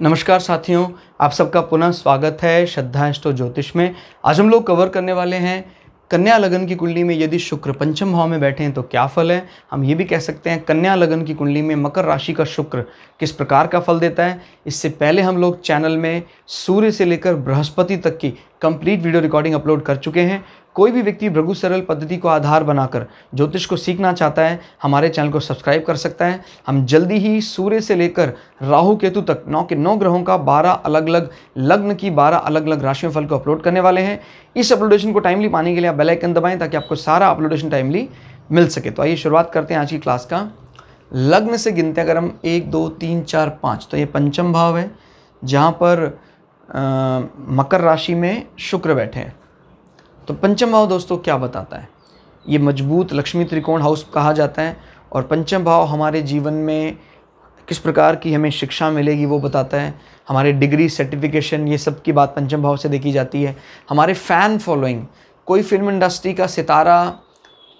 नमस्कार साथियों, आप सबका पुनः स्वागत है श्रद्धा एस्ट्रो ज्योतिष में। आज हम लोग कवर करने वाले हैं कन्या लगन की कुंडली में यदि शुक्र पंचम भाव में बैठे हैं तो क्या फल है। हम ये भी कह सकते हैं कन्या लगन की कुंडली में मकर राशि का शुक्र किस प्रकार का फल देता है। इससे पहले हम लोग चैनल में सूर्य से लेकर बृहस्पति तक की कंप्लीट वीडियो रिकॉर्डिंग अपलोड कर चुके हैं। कोई भी व्यक्ति भृगु सरल पद्धति को आधार बनाकर ज्योतिष को सीखना चाहता है, हमारे चैनल को सब्सक्राइब कर सकता है। हम जल्दी ही सूर्य से लेकर राहु केतु तक 9 के 9 ग्रहों का 12 अलग अलग लग्न की 12 अलग अलग राशियों फल को अपलोड करने वाले हैं। इस अपलोडेशन को टाइमली पाने के लिए आप बेल आइकन दबाएं ताकि आपको सारा अपलोडेशन टाइमली मिल सके। तो आइए शुरुआत करते हैं आज की क्लास का। लग्न से गिनते अगर हम 1 2 3 4 5 तो ये पंचम भाव है जहाँ पर मकर राशि में शुक्र बैठे हैं। तो पंचम भाव दोस्तों क्या बताता है? ये मजबूत लक्ष्मी त्रिकोण हाउस कहा जाता है और पंचम भाव हमारे जीवन में किस प्रकार की हमें शिक्षा मिलेगी वो बताता है। हमारे डिग्री सर्टिफिकेशन ये सब की बात पंचम भाव से देखी जाती है। हमारे फ़ैन फॉलोइंग, कोई फिल्म इंडस्ट्री का सितारा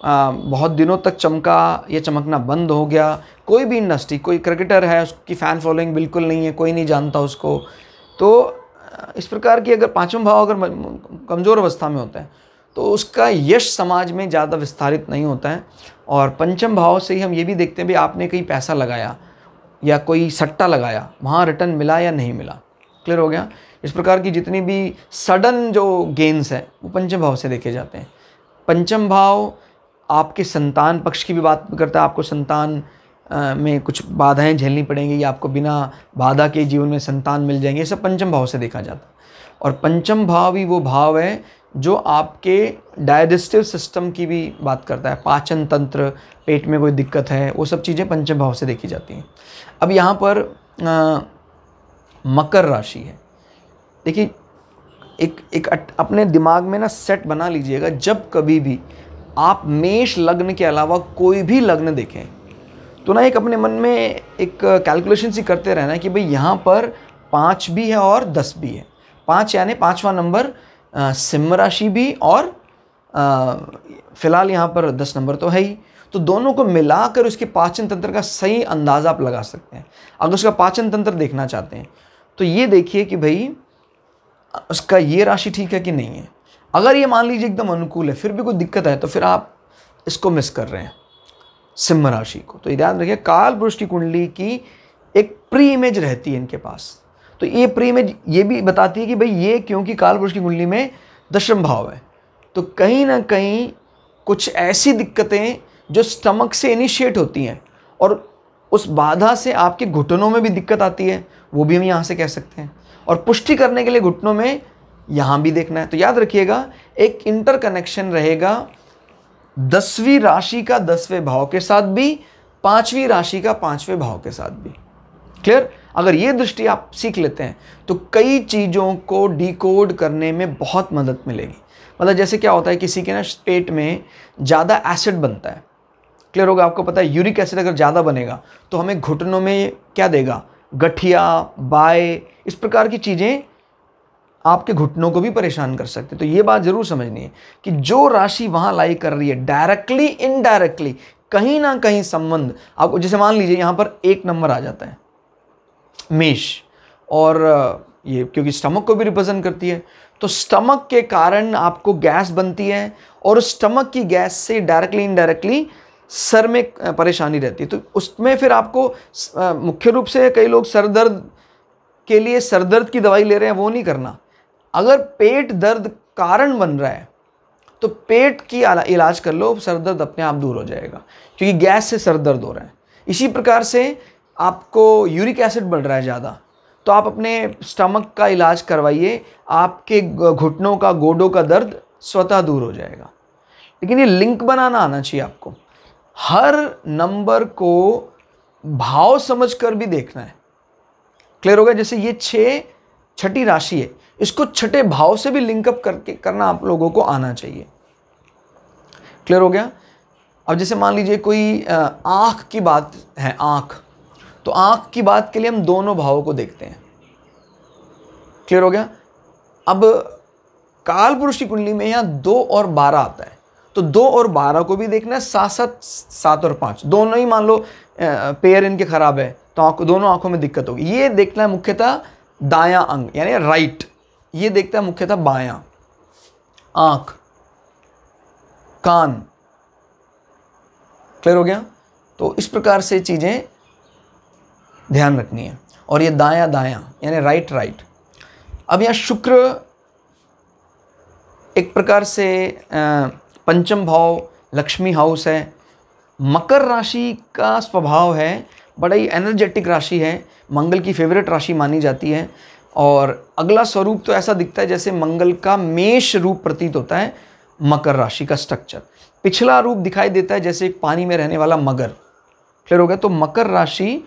बहुत दिनों तक चमका या चमकना बंद हो गया, कोई भी इंडस्ट्री, कोई क्रिकेटर है उसकी फ़ैन फॉलोइंग बिल्कुल नहीं है, कोई नहीं जानता उसको। तो इस प्रकार की अगर पांचवा भाव अगर कमज़ोर अवस्था में होता है तो उसका यश समाज में ज़्यादा विस्तारित नहीं होता है। और पंचम भाव से ही हम ये भी देखते हैं भी आपने कहीं पैसा लगाया या कोई सट्टा लगाया, वहाँ रिटर्न मिला या नहीं मिला। क्लियर हो गया? इस प्रकार की जितनी भी सडन जो गेन्स है वो पंचम भाव से देखे जाते हैं। पंचम भाव आपके संतान पक्ष की भी बात करता है। आपको संतान में कुछ बाधाएं झेलनी पड़ेंगी या आपको बिना बाधा के जीवन में संतान मिल जाएंगे, ये सब पंचम भाव से देखा जाता है। और पंचम भाव ही वो भाव है जो आपके डाइजेस्टिव सिस्टम की भी बात करता है। पाचन तंत्र, पेट में कोई दिक्कत है, वो सब चीज़ें पंचम भाव से देखी जाती हैं। अब यहाँ पर मकर राशि है। देखिए एक अपने दिमाग में ना सेट बना लीजिएगा, जब कभी भी आप मेष लग्न के अलावा कोई भी लग्न देखें तो ना एक अपने मन में एक कैलकुलेशन सी करते रहना कि भाई यहाँ पर 5 भी है और 10 भी है। 5 यानी 5वां नंबर सिंह राशि भी और फिलहाल यहाँ पर 10 नंबर तो है ही। तो दोनों को मिलाकर उसके पाचन तंत्र का सही अंदाज़ा आप लगा सकते हैं। अगर उसका पाचन तंत्र देखना चाहते हैं तो ये देखिए कि भाई उसका ये राशि ठीक है कि नहीं है। अगर ये मान लीजिए एकदम अनुकूल है फिर भी कोई दिक्कत है तो फिर आप इसको मिस कर रहे हैं, सिंह राशि को। तो ध्यान रखिए काल पुरुष की कुंडली की एक प्री इमेज रहती है इनके पास। तो ये प्री इमेज ये भी बताती है कि भाई ये क्योंकि काल पुरुष की कुंडली में दशम भाव है तो कहीं ना कहीं कुछ ऐसी दिक्कतें जो स्टमक से इनिशिएट होती हैं और उस बाधा से आपके घुटनों में भी दिक्कत आती है, वो भी हम यहाँ से कह सकते हैं। और पुष्टि करने के लिए घुटनों में यहाँ भी देखना है। तो याद रखिएगा एक इंटरकनेक्शन रहेगा 10वीं राशि का 10वें भाव के साथ भी, 5वीं राशि का 5वें भाव के साथ भी। क्लियर? अगर ये दृष्टि आप सीख लेते हैं तो कई चीज़ों को डिकोड करने में बहुत मदद मिलेगी। मतलब जैसे क्या होता है किसी के ना पेट में ज़्यादा एसिड बनता है। क्लियर होगा? आपको पता है यूरिक एसिड अगर ज़्यादा बनेगा तो हमें घुटनों में क्या देगा? गठिया, बाय, इस प्रकार की चीज़ें आपके घुटनों को भी परेशान कर सकते। तो ये बात जरूर समझनी है कि जो राशि वहाँ लाई कर रही है डायरेक्टली इनडायरेक्टली कहीं ना कहीं संबंध आपको, जैसे मान लीजिए यहाँ पर 1 नंबर आ जाता है मेष, और ये क्योंकि स्टमक को भी रिप्रेजेंट करती है तो स्टमक के कारण आपको गैस बनती है और उस स्टमक की गैस से डायरेक्टली इनडायरेक्टली सर में परेशानी रहती है। तो उसमें फिर आपको मुख्य रूप से कई लोग सर दर्द के लिए सर दर्द की दवाई ले रहे हैं, वो नहीं करना। अगर पेट दर्द कारण बन रहा है तो पेट की इलाज कर लो, सर दर्द अपने आप दूर हो जाएगा क्योंकि गैस से सर दर्द हो रहा है। इसी प्रकार से आपको यूरिक एसिड बढ़ रहा है ज़्यादा तो आप अपने स्टमक का इलाज करवाइए, आपके घुटनों का, गोडों का दर्द स्वतः दूर हो जाएगा। लेकिन ये लिंक बनाना आना चाहिए आपको। हर नंबर को भाव समझकर भी देखना है। क्लियर होगा? जैसे ये 6ठी राशि है, इसको 6ठे भाव से भी लिंकअप करके करना आप लोगों को आना चाहिए। क्लियर हो गया? अब जैसे मान लीजिए कोई आँख की बात है, आँख, तो आँख की बात के लिए हम दोनों भावों को देखते हैं। क्लियर हो गया? अब काल पुरुष की कुंडली में यहाँ 2 और 12 आता है तो 2 और 12 को भी देखना है, साथ साथ 7 और 5 दोनों ही मान लो पेयर इनके खराब है तो दोनों आंखों में दिक्कत होगी। ये देखना है मुख्यतः दायां अंग यानी राइट, ये देखता है मुख्यतः बायां। आंख, कान, क्लियर हो गया। तो इस प्रकार से चीजें ध्यान रखनी है। और ये दायां दायां यानी राइट राइट। अब यहाँ शुक्र एक प्रकार से पंचम भाव लक्ष्मी हाउस है, मकर राशि का स्वभाव है, बड़ा ही एनर्जेटिक राशि है, मंगल की फेवरेट राशि मानी जाती है। और अगला स्वरूप तो ऐसा दिखता है जैसे मंगल का मेष रूप प्रतीत होता है मकर राशि का स्ट्रक्चर। पिछला रूप दिखाई देता है जैसे एक पानी में रहने वाला मगर, क्लियर हो गया। तो मकर राशि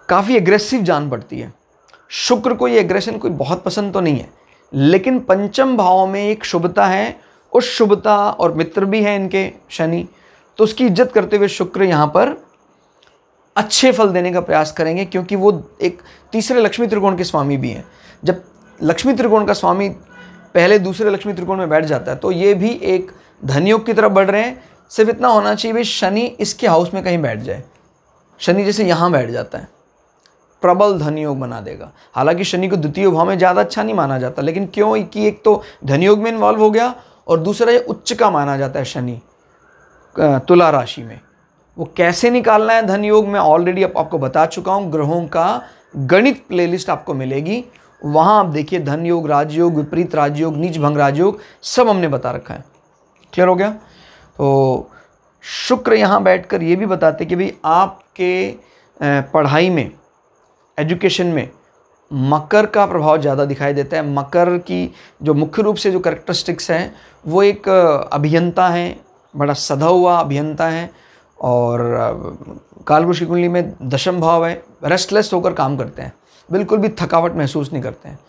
काफ़ी एग्रेसिव जान पड़ती है। शुक्र को ये एग्रेशन कोई बहुत पसंद तो नहीं है, लेकिन पंचम भाव में एक शुभता है, उस शुभता और मित्र भी है इनके शनि, तो उसकी इज्जत करते हुए शुक्र यहाँ पर अच्छे फल देने का प्रयास करेंगे, क्योंकि वो एक तीसरे लक्ष्मी त्रिकोण के स्वामी भी हैं। जब लक्ष्मी त्रिकोण का स्वामी पहले दूसरे लक्ष्मी त्रिकोण में बैठ जाता है तो ये भी एक धनयोग की तरफ बढ़ रहे हैं। सिर्फ इतना होना चाहिए भाई शनि इसके हाउस में कहीं बैठ जाए, शनि जैसे यहाँ बैठ जाता है प्रबल धनयोग बना देगा। हालांकि शनि को द्वितीय भाव में ज़्यादा अच्छा नहीं माना जाता, लेकिन क्यों कि एक तो धनयोग में इन्वॉल्व हो गया और दूसरा ये उच्च का माना जाता है शनि तुला राशि में। वो कैसे निकालना है धन योग में ऑलरेडी आपको बता चुका हूँ, ग्रहों का गणित प्लेलिस्ट आपको मिलेगी, वहाँ आप देखिए धन योग, राजयोग, विपरीत राजयोग, नीच भंग राजयोग सब हमने बता रखा है। क्लियर हो गया। तो शुक्र यहाँ बैठकर ये भी बताते कि भाई आपके पढ़ाई में, एजुकेशन में मकर का प्रभाव ज़्यादा दिखाई देता है। मकर की जो मुख्य रूप से जो कैरेक्टरिस्टिक्स हैं वो एक अभियंता है, बड़ा सधा हुआ अभियंता है, और कालपुरुष की कुंडली में दशम भाव है, रेस्टलेस होकर काम करते हैं, बिल्कुल भी थकावट महसूस नहीं करते हैं,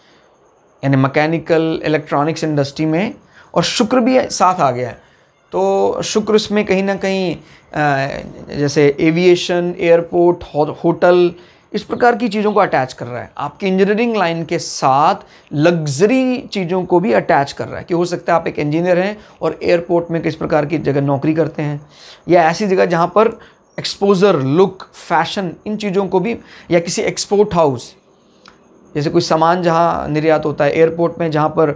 यानी मैकेनिकल इलेक्ट्रॉनिक्स इंडस्ट्री में। और शुक्र भी साथ आ गया है, तो शुक्र इसमें कहीं ना कहीं जैसे एविएशन, एयरपोर्ट, होटल, इस प्रकार की चीज़ों को अटैच कर रहा है। आपकी इंजीनियरिंग लाइन के साथ लग्जरी चीज़ों को भी अटैच कर रहा है, कि हो सकता है आप एक इंजीनियर हैं और एयरपोर्ट में किस प्रकार की जगह नौकरी करते हैं, या ऐसी जगह जहाँ पर एक्सपोजर, लुक, फैशन, इन चीज़ों को भी, या किसी एक्सपोर्ट हाउस जैसे कोई सामान जहाँ निर्यात होता है, एयरपोर्ट में जहाँ पर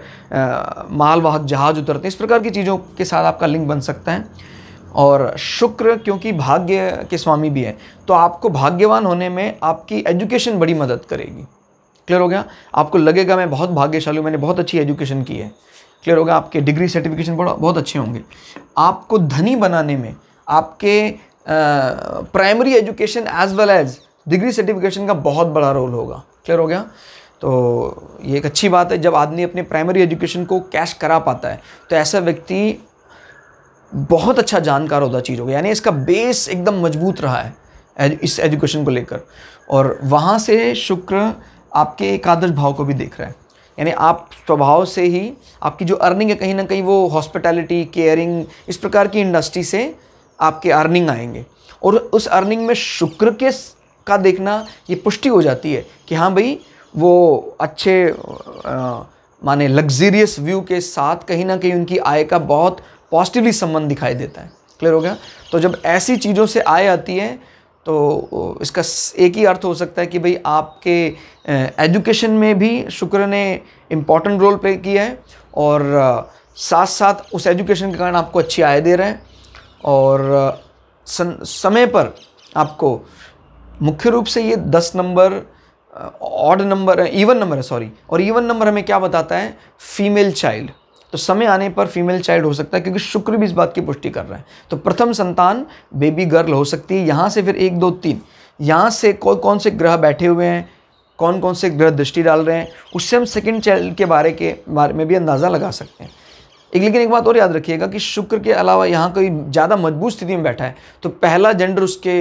मालवाहक जहाज उतरते हैं, इस प्रकार की चीज़ों के साथ आपका लिंक बन सकता है। और शुक्र क्योंकि भाग्य के स्वामी भी है, तो आपको भाग्यवान होने में आपकी एजुकेशन बड़ी मदद करेगी। क्लियर हो गया। आपको लगेगा मैं बहुत भाग्यशाली हूँ, मैंने बहुत अच्छी एजुकेशन की है। क्लियर होगा। आपके डिग्री सर्टिफिकेशन बहुत अच्छे होंगे। आपको धनी बनाने में आपके primary education as well as degree certification का बहुत बड़ा रोल होगा। क्लियर हो गया। तो ये एक अच्छी बात है, जब आदमी अपने प्राइमरी एजुकेशन को कैश करा पाता है तो ऐसा व्यक्ति बहुत अच्छा जानकार होता चीज़ हो गया, यानी इसका बेस एकदम मजबूत रहा है इस एजुकेशन को लेकर। और वहाँ से शुक्र आपके एकादश भाव को भी देख रहा है, यानी आप स्वभाव से ही आपकी जो अर्निंग है कहीं ना कहीं वो हॉस्पिटैलिटी, केयरिंग, इस प्रकार की इंडस्ट्री से आपके अर्निंग आएंगे। और उस अर्निंग में शुक्र के का देखना ये पुष्टि हो जाती है कि हाँ भाई वो अच्छे माने लग्जरियस व्यू के साथ कहीं ना कहीं उनकी आय का बहुत पॉजिटिवली संबंध दिखाई देता है। क्लियर हो गया। तो जब ऐसी चीज़ों से आय आती है तो इसका एक ही अर्थ हो सकता है कि भाई आपके एजुकेशन में भी शुक्र ने इम्पॉर्टेंट रोल प्ले किया है, और साथ साथ उस एजुकेशन के कारण आपको अच्छी आय दे रहा है, और समय पर आपको मुख्य रूप से ये 10 number odd number, even number है सॉरी, और इवन नंबर हमें क्या बताता है, फीमेल चाइल्ड। तो समय आने पर फीमेल चाइल्ड हो सकता है, क्योंकि शुक्र भी इस बात की पुष्टि कर रहा है। तो प्रथम संतान बेबी गर्ल हो सकती है। यहाँ से फिर 1, 2, 3 यहाँ से कौन से ग्रह बैठे हुए हैं, कौन कौन से ग्रह दृष्टि डाल रहे हैं, उससे हम सेकंड चाइल्ड के बारे में भी अंदाज़ा लगा सकते हैं। लेकिन एक बात और याद रखिएगा कि शुक्र के अलावा यहाँ कोई ज़्यादा मजबूत स्थिति में बैठा है तो पहला जेंडर उसके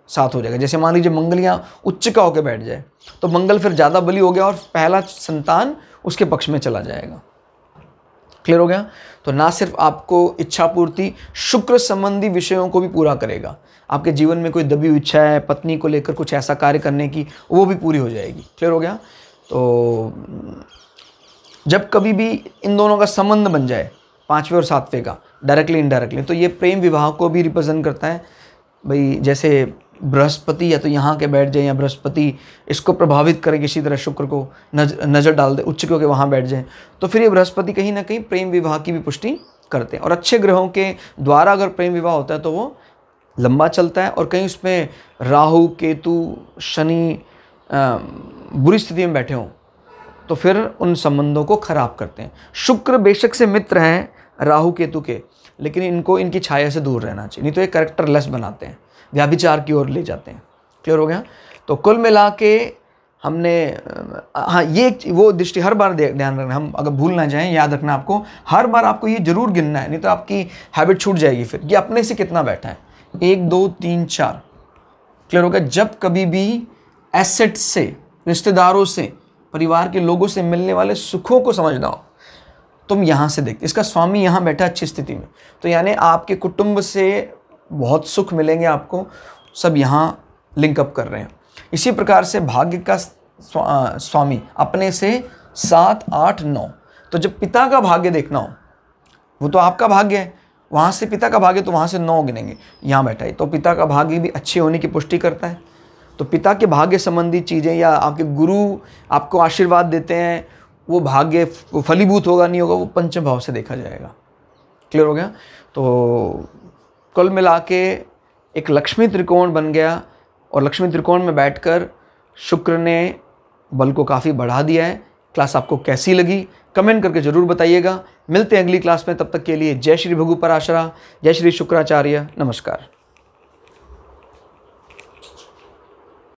साथ हो जाएगा। जैसे मान लीजिए मंगल यहाँ उच्च का होकर बैठ जाए तो मंगल फिर ज़्यादा बली हो गया और पहला संतान उसके पक्ष में चला जाएगा। क्लियर हो गया। तो ना सिर्फ आपको इच्छा पूर्ति, शुक्र संबंधी विषयों को भी पूरा करेगा। आपके जीवन में कोई दबी हुई इच्छा है पत्नी को लेकर कुछ ऐसा कार्य करने की, वो भी पूरी हो जाएगी। क्लियर हो गया। तो जब कभी भी इन दोनों का संबंध बन जाए, 5वें और 7वें का, डायरेक्टली इनडायरेक्टली, तो ये प्रेम विवाह को भी रिप्रेजेंट करता है। भाई जैसे बृहस्पति या तो यहाँ के बैठ जाए या बृहस्पति इसको प्रभावित करे किसी तरह, शुक्र को नज़र डाल दे उच्च के वहाँ बैठ जाए, तो फिर ये बृहस्पति कहीं ना कहीं प्रेम विवाह की भी पुष्टि करते हैं। और अच्छे ग्रहों के द्वारा अगर प्रेम विवाह होता है तो वो लंबा चलता है। और कहीं उसमें राहु केतु शनि बुरी स्थिति में बैठे हों तो फिर उन संबंधों को खराब करते हैं। शुक्र बेशक से मित्र हैं राहु केतु के, लेकिन इनको इनकी छाया से दूर रहना चाहिए, नहीं तो ये कैरेक्टरलेस बनाते हैं, व्याभिचार की ओर ले जाते हैं। क्लियर हो गया? तो कुल मिला के हमने हाँ ये वो दृष्टि हर बार ध्यान रखना, हम अगर भूल ना जाएं, याद रखना आपको, हर बार आपको ये जरूर गिनना है, नहीं तो आपकी हैबिट छूट जाएगी। फिर ये अपने से कितना बैठा है, 1 2 3 4। क्लियर हो गया? जब कभी भी एसेट से, रिश्तेदारों से, परिवार के लोगों से मिलने वाले सुखों को समझना हो, तुम यहाँ से देखते, इसका स्वामी यहाँ बैठा अच्छी स्थिति में, तो यानी आपके कुटुंब से बहुत सुख मिलेंगे आपको, सब यहाँ लिंकअप कर रहे हैं। इसी प्रकार से भाग्य का स्वामी अपने से 7 8 9, तो जब पिता का भाग्य देखना हो, वो तो आपका भाग्य है, वहाँ से पिता का भाग्य, तो वहाँ से 9 गिनेंगे, यहाँ बैठा है, तो पिता का भाग्य भी अच्छे होने की पुष्टि करता है। तो पिता के भाग्य संबंधी चीज़ें या आपके गुरु आपको आशीर्वाद देते हैं, वो भाग्य फलीभूत होगा नहीं होगा, वो पंचम भाव से देखा जाएगा। क्लियर हो गया? तो कुल मिला के एक लक्ष्मी त्रिकोण बन गया, और लक्ष्मी त्रिकोण में बैठकर शुक्र ने बल को काफ़ी बढ़ा दिया है। क्लास आपको कैसी लगी कमेंट करके ज़रूर बताइएगा। मिलते हैं अगली क्लास में, तब तक के लिए जय श्री भृगु पराशरा, जय श्री शुक्राचार्य, नमस्कार।